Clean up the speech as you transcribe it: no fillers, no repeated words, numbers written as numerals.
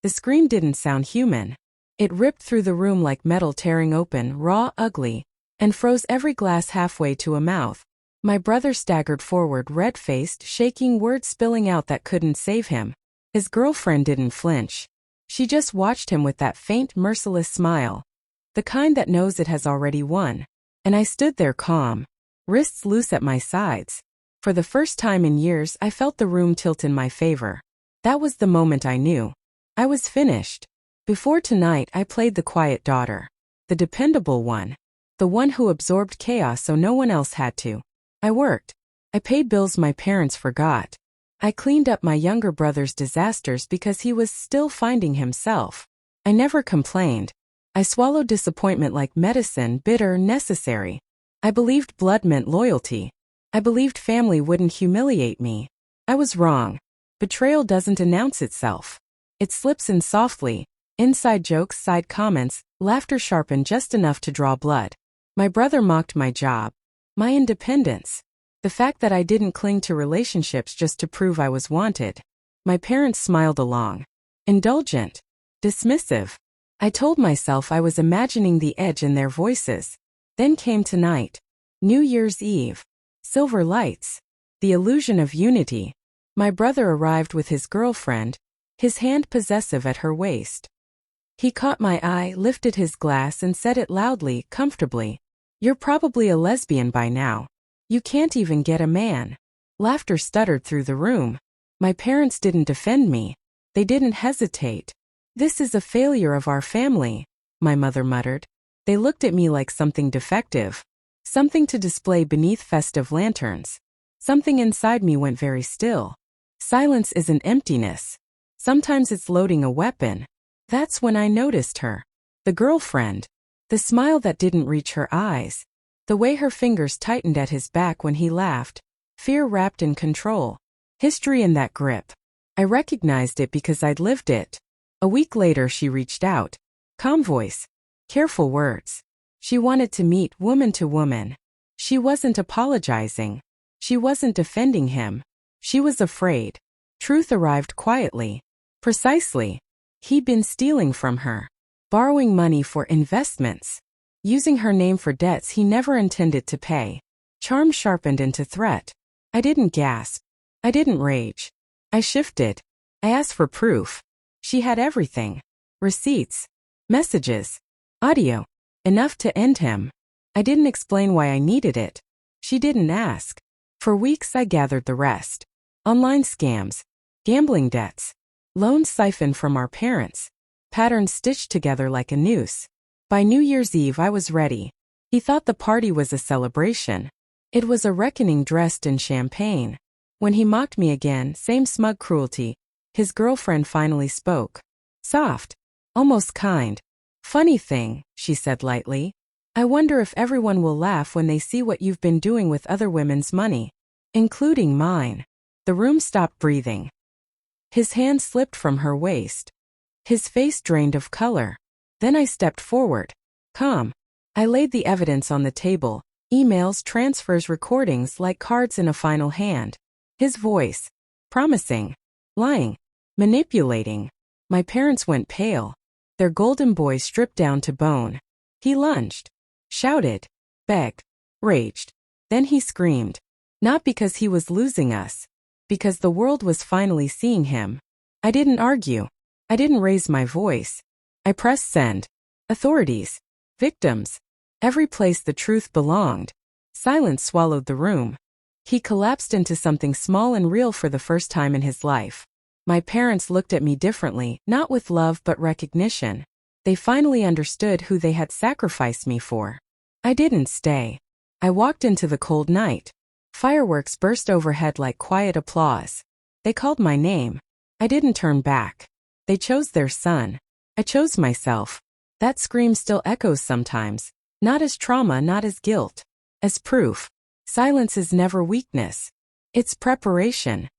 The scream didn't sound human. It ripped through the room like metal tearing open, raw, ugly, and froze every glass halfway to a mouth. My brother staggered forward, red-faced, shaking, words spilling out that couldn't save him. His girlfriend didn't flinch. She just watched him with that faint, merciless smile. The kind that knows it has already won. And I stood there calm, wrists loose at my sides. For the first time in years, I felt the room tilt in my favor. That was the moment I knew. I was finished. Before tonight, I played the quiet daughter. The dependable one. The one who absorbed chaos so no one else had to. I worked. I paid bills my parents forgot. I cleaned up my younger brother's disasters because he was still finding himself. I never complained. I swallowed disappointment like medicine, bitter, necessary. I believed blood meant loyalty. I believed family wouldn't humiliate me. I was wrong. Betrayal doesn't announce itself. It slips in softly. Inside jokes, side comments, laughter sharpened just enough to draw blood. My brother mocked my job. My independence. The fact that I didn't cling to relationships just to prove I was wanted. My parents smiled along. Indulgent. Dismissive. I told myself I was imagining the edge in their voices. Then came tonight. New Year's Eve. Silver lights. The illusion of unity. My brother arrived with his girlfriend, his hand possessive at her waist. He caught my eye, lifted his glass and said it loudly, comfortably. "You're probably a lesbian by now. You can't even get a man." Laughter stuttered through the room. My parents didn't defend me. They didn't hesitate. "This is a failure of our family," my mother muttered. They looked at me like something defective. Something to display beneath festive lanterns. Something inside me went very still. Silence isn't emptiness. Sometimes it's loading a weapon. That's when I noticed her. The girlfriend. The smile that didn't reach her eyes. The way her fingers tightened at his back when he laughed. Fear wrapped in control. History in that grip. I recognized it because I'd lived it. A week later she reached out. Calm voice. Careful words. She wanted to meet woman to woman. She wasn't apologizing. She wasn't defending him. She was afraid. Truth arrived quietly. Precisely. He'd been stealing from her. Borrowing money for investments. Using her name for debts he never intended to pay. Charm sharpened into threat. I didn't gasp. I didn't rage. I shifted. I asked for proof. She had everything. Receipts. Messages. Audio. Enough to end him. I didn't explain why I needed it. She didn't ask. For weeks I gathered the rest. Online scams. Gambling debts. Loans siphoned from our parents. Patterns stitched together like a noose. By New Year's Eve I was ready. He thought the party was a celebration. It was a reckoning dressed in champagne. When he mocked me again, same smug cruelty, his girlfriend finally spoke. Soft. Almost kind. "Funny thing," she said lightly. "I wonder if everyone will laugh when they see what you've been doing with other women's money. Including mine." The room stopped breathing. His hand slipped from her waist. His face drained of color. Then I stepped forward. Calm. I laid the evidence on the table. Emails, transfers, recordings like cards in a final hand. His voice. Promising. Lying. Manipulating. My parents went pale. Their golden boy stripped down to bone. He lunged. Shouted. Begged. Raged. Then he screamed. Not because he was losing us. Because the world was finally seeing him. I didn't argue. I didn't raise my voice. I pressed send. Authorities. Victims. Every place the truth belonged. Silence swallowed the room. He collapsed into something small and real for the first time in his life. My parents looked at me differently, not with love but recognition. They finally understood who they had sacrificed me for. I didn't stay. I walked into the cold night. Fireworks burst overhead like quiet applause. They called my name. I didn't turn back. They chose their son. I chose myself. That scream still echoes sometimes. Not as trauma, not as guilt. As proof. Silence is never weakness. It's preparation.